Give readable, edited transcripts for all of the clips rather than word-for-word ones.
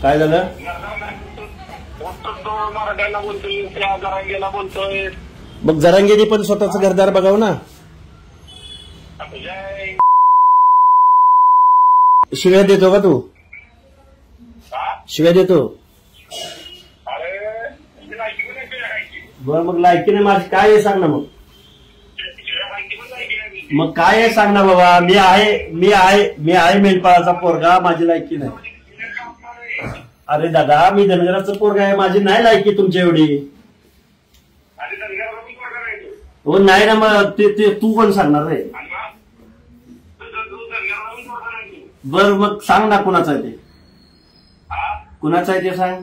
काय झालं? मराठ्याला बोलतोय, जरांगेला बोलतोय. मग जरांगेने पण स्वतःच घरदार बघावं ना. शिव्या देतो का तू? शिव्या देतो? बरं मग लायकीने माझी काय आहे सांग ना. मग काय आहे सांग ना बाबा. मी आहे मेंढपाळाचा पोरगा, माझी लायकी नाही. अरे दादा मी धनगराचं पोरगा आहे, माझी नाही लायकी तुमच्या एवढी. हो नाही ना मग ते तू कोण सांगणार रे. बर मग सांग ना कुणाचं आहे ते. कुणाचं आहे ते सांग.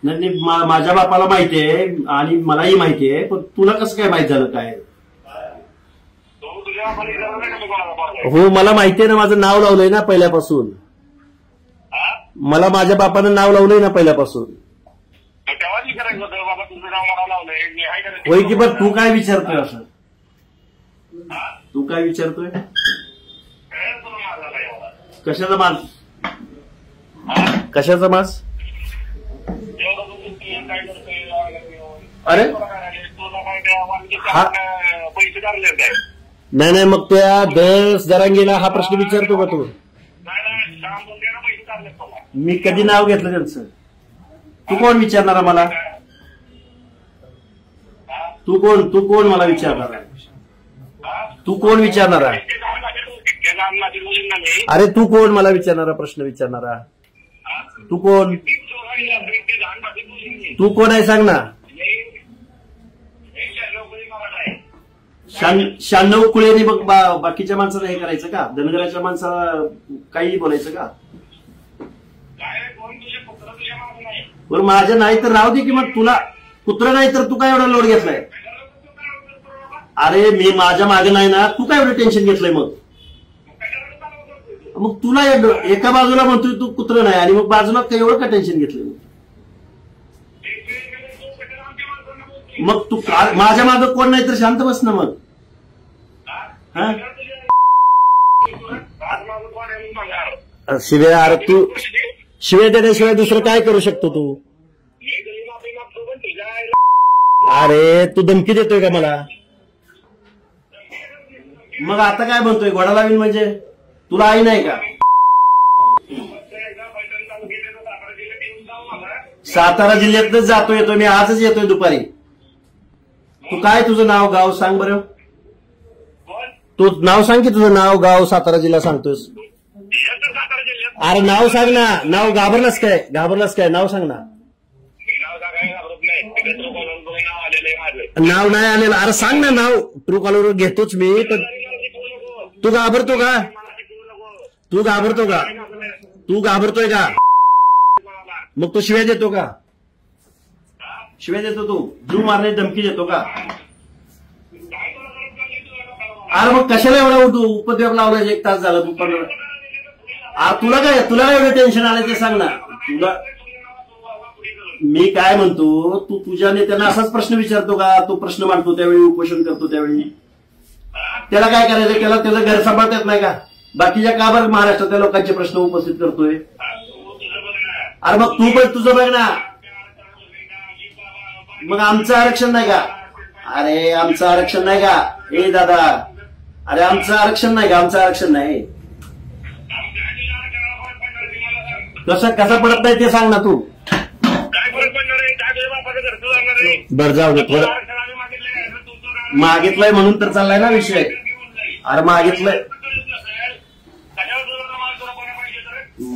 नाही माझ्या बापाला माहिती आहे आणि मलाही माहिती आहे, पण तुला कसं काय माहित झालं काय. हो मला माहिती आहे ना, माझं नाव लावलंय ना पहिल्यापासून. मला माझ्या बापानं नाव लावलंय ना पहिल्यापासून. होय की बरं तू काय विचारतोय असं. तू काय विचारतोय. कशाचा मास. कशाचा मास. अरे नाही मग त्या दस जरांगीला हा प्रश्न विचारतो का तू. मी कधी नाव घेतलं त्यांचं. तू कोण विचारणारा मला. तू कोण मला विचारणारा. तू कोण विचारणारा. अरे तू कोण मला विचारणारा प्रश्न विचारणारा. तू कोण आहे सांग ना. 96 कुळेनी बघ बाकीच्या माणसाला हे करायचं का. धनगराच्या माणसाला काही बोलायचं का. बरं माझ्या नाही तर राहू दे की. मग तुला कुत्र नाही तर तू काय एवढा लोड घेतलाय. अरे मी माझ्या मागे नाही ना, तू काय एवढं टेन्शन घेतलंय. मग तुला एका बाजूला म्हणतोय तू कुत्र नाही आणि मग बाजूला काय एवढं का टेन्शन घेतलंय. मग तू माझ्या मागं कोण नाही तर शांत बस ना मग. शिव्या. अरे तू शिव्या देण्याशिवाय दुसरं काय करू शकतो तू. अरे तू धमकी देतोय का मला. मग आता काय म्हणतोय घोडा लावीन म्हणजे. तुला आई नाही का. सातारा जिल्ह्यातच येतोय मी आजच येतोय दुपारी. तू काय तुझं नाव गाव सांग बरं. तू नाव सांग की तुझं नाव गाव सातारा जिल्हा सांगतोस. अरे नाव सांग ना. नाव घाबरलास काय नाव सांग ना. नाव नाही आलेलं. अरे सांग ना नाव. ट्रू कॉलर घेतोच मी पण तू घाबरतो का. तू घाबरतोय का. मग तू शिव्या देतो का. शिव्या देतो तू. जीव मारण्याची धमकी देतो का. अरे मग कशाला एवढा उपद्व्याप लावला. 1 तास झाला तू पण. तुला काय एवढं टेन्शन आलं ते सांग ना. तुला मी काय म्हणतो. तू तुझ्या नेत्यांना असाच प्रश्न विचारतो का. तो प्रश्न मांडतो त्यावेळी उपोषण करतो त्यावेळी. त्याला काय करायचं. त्याचं घर सांभाळता येत नाही का. बाकीच्या का बरं महाराष्ट्रातल्या लोकांचे प्रश्न उपस्थित करतोय. अरे मग तू पण तुझं बघ ना. मग आमचं आरक्षण नाही का. अरे आमचं आरक्षण नाही का. ए दादा अरे आमचं आरक्षण नाही का. आमचं आरक्षण नाही. कसं पडत नाही ते सांग ना तू. बरं जाऊ दे. थोडं मागितलंय म्हणून तर चाललाय ना विषय. अरे मागितलंय